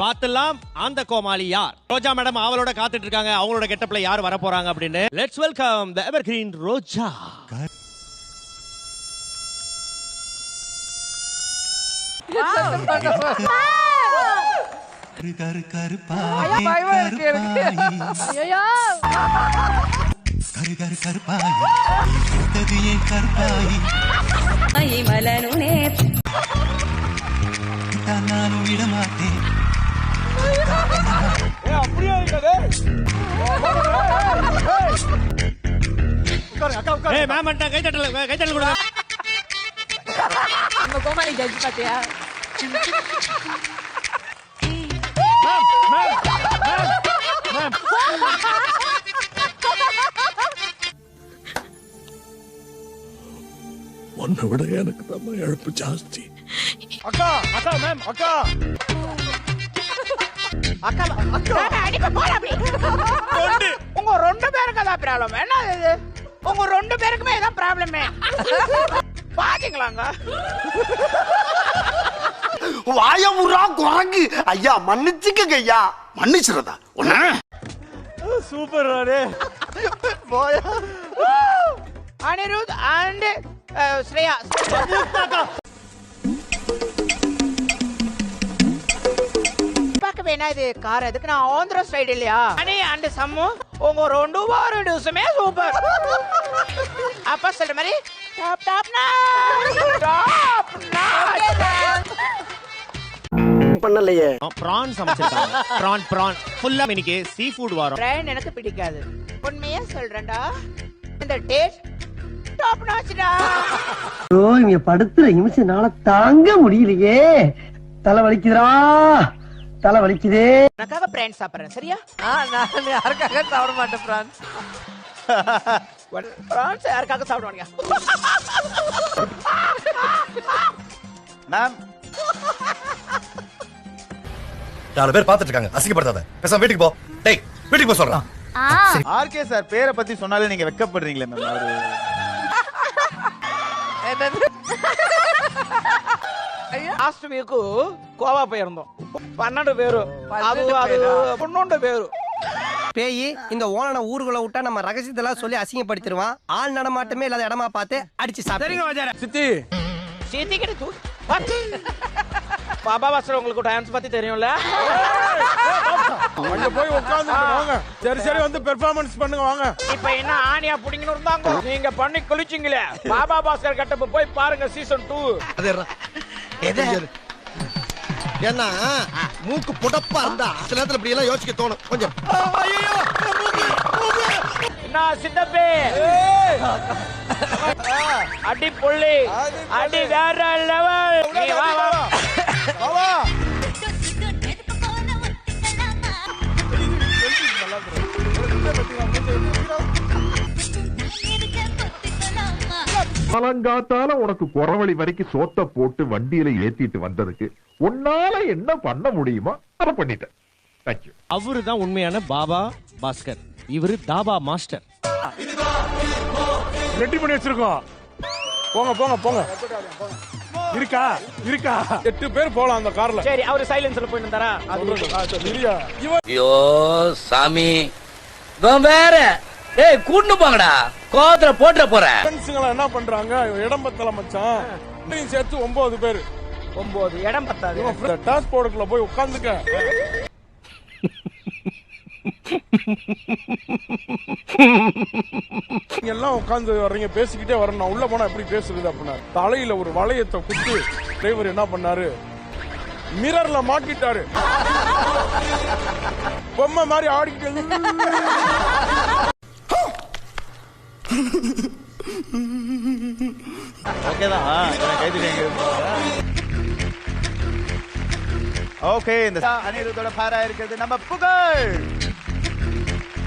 பாத்துலாம் அந்த கோமாளி யார். ரோஜா மேடம் அவளோட காத்துட்டு இருக்காங்க, அவங்களோட கெட்டப்ல யார் வர போறாங்க அப்படின்னு. லெட்ஸ் வெல்கம் தி எவர்கிரீன் ரோஜா. நானும் விட மாட்டேன். கோமாளி ஜட்ஜ் பாத்தியா? உன்னை விட எனக்கு தான் இழப்பு ஜாஸ்தி. அக்கா அக்கா மேம் அக்கா அக்கா அக்கா அடிப்ப போற அப்படி. உங்க ரெண்டு பேருக்கு தான் ப்ராப்ளம். என்ன இது? உங்க ரெண்டு பேருக்குமே இதான் ப்ராப்ளமே. பாத்தீங்களாங்க? வாயமுறா குரங்கு. ஐயா மன்னிச்சுக்கங்க ஐயா. மன்னிச்சிரதா ஒண்ணு. சூப்பர் ராடே. போயா. அனிருத் அண்ட் ஸ்ரேயா. என்ன இது கார்? அதுக்கு நான் ஆந்திரா ஸ்டைல் இல்லையா? அனி அண்ட் சம்மு உங்க ரெண்டு வார டியூஸுமே சூப்பர். அப்பா சொல்ற மாதிரி டாப் டாப் பண்ணலையே. பிரான் சமைச்சிருக்காங்க. பிரான் ஃபுல்லா இன்னைக்கு சீ ஃபுட் வாரம். பிரான் எனக்கு பிடிக்காது. உண்மையா சொல்றேன்டா. இந்த டேஸ்ட் டாப் நாச்டா. ஓ இங்க படுத்துற நிமிஷம்னால தாங்க முடியலையே. தலை வலிக்குதுடா. தலை வலிக்குதே. எனக்காக பிரான் சாப்பிடுறேன் சரியா? நான் யாருக்காக சாப்பிட மாட்டேன் பிரான்ஸ். பிரான்ஸ் யாருக்காக சாப்பிடுவாங்க? மேம் 4 பேர் பாத்துட்டு இருக்காங்க. அசிங்கப்படுத்தாத. பேசாம வீட்டுக்கு போ. டேய் வீட்டுக்கு போ சொல்றேன். ஆர்கே சார் பேரை பத்தி சொன்னாலே நீங்க வெக்கப்படுறீங்களே மேம். அவரு லாஸ்ட் வீக் கோவா போயிருந்தோம். 12 பேரு. அது 12 பேரு. பேய் இந்த ஓனனை ஊருக்குள்ள விட்டா நம்ம ரகசியத்தெல்லாம் சொல்லி அசிங்கப்படுத்திடுவான். ஆள் நடமாட்டமே இல்லாத இடமா பார்த்து அடிச்சு சாப்பிடுங்க. சித்தி சீத்திக்கிட்டு தூ. பாபா பாஸ்டர் உங்களுக்கு டான்ஸ் பத்தி தெரியும்ல? அங்க போய் உட்கார்ந்து வாங்க. சரி வந்து பெர்ஃபார்மன்ஸ் பண்ணுங்க வாங்க. இப்ப என்ன ஆணியா புடிங்கன்னு இருந்தாங்க. நீங்க பண்ணி குளிச்சிங்களே. பாபா பாஸ்கர் கட்டப்ப போய் பாருங்க சீசன் 2. ஏன்னா மூக்கு புடப்பா இருந்தா சில நேரத்துல இப்படி எல்லாம் யோசிக்க தோணும் கொஞ்சம். நான் சித்தப்பே அடி புள்ளி அடி வேற லெவல். வா வா வா. பழங்காத்தால உனக்கு குறவழி வரைக்கும் சோத்த போட்டு வண்டியில ஏத்திட்டு வந்ததுக்கு உன்னால என்ன பண்ண முடியுமோ அதை பண்ணிட்டேன். தேங்க்யூ. அவரு தான் உண்மையான பாபா பாஸ்கர். இவரு தாபா மாஸ்டர். ரெடி பண்ணி வச்சிருக்கோம். போங்க போங்க போங்க. இருக்கா 8 பேர் போலாம் அந்த கார்ல. சரி அவரு சைலன்ஸ்ல போய் நின்றாரா? ஐயோ சாமி வேற. ஏய் கூட்டு போங்கடா. கோவத்துல போட்டுற போறேன். ஃப்ரெண்ட்ஸ்ங்களா என்ன பண்றாங்க? இடம் பத்தல மச்சான். நீங்க சேர்த்து 9 பேர். 9 இடம் பத்தாது. டிரான்ஸ்போர்ட்ல போய் உட்கார்ந்துக்க. நீங்க எல்லாம் உட்கார்ந்து வர்றீங்க, பேசிக்கிட்டே வரணும். நான் உள்ள போனா எப்படி பேசுறது அப்படின்னா தலையில ஒரு வளையத்தை குத்தி டிரைவர் என்ன பண்ணாரு? மிரர்ல மாட்டிட்டாரு. பொம்மை மாதிரி ஆடிக்கிட்டு ஓகே. இந்த அனிருத்தோட பாரா இருக்கிறது நம்ம புகழ்.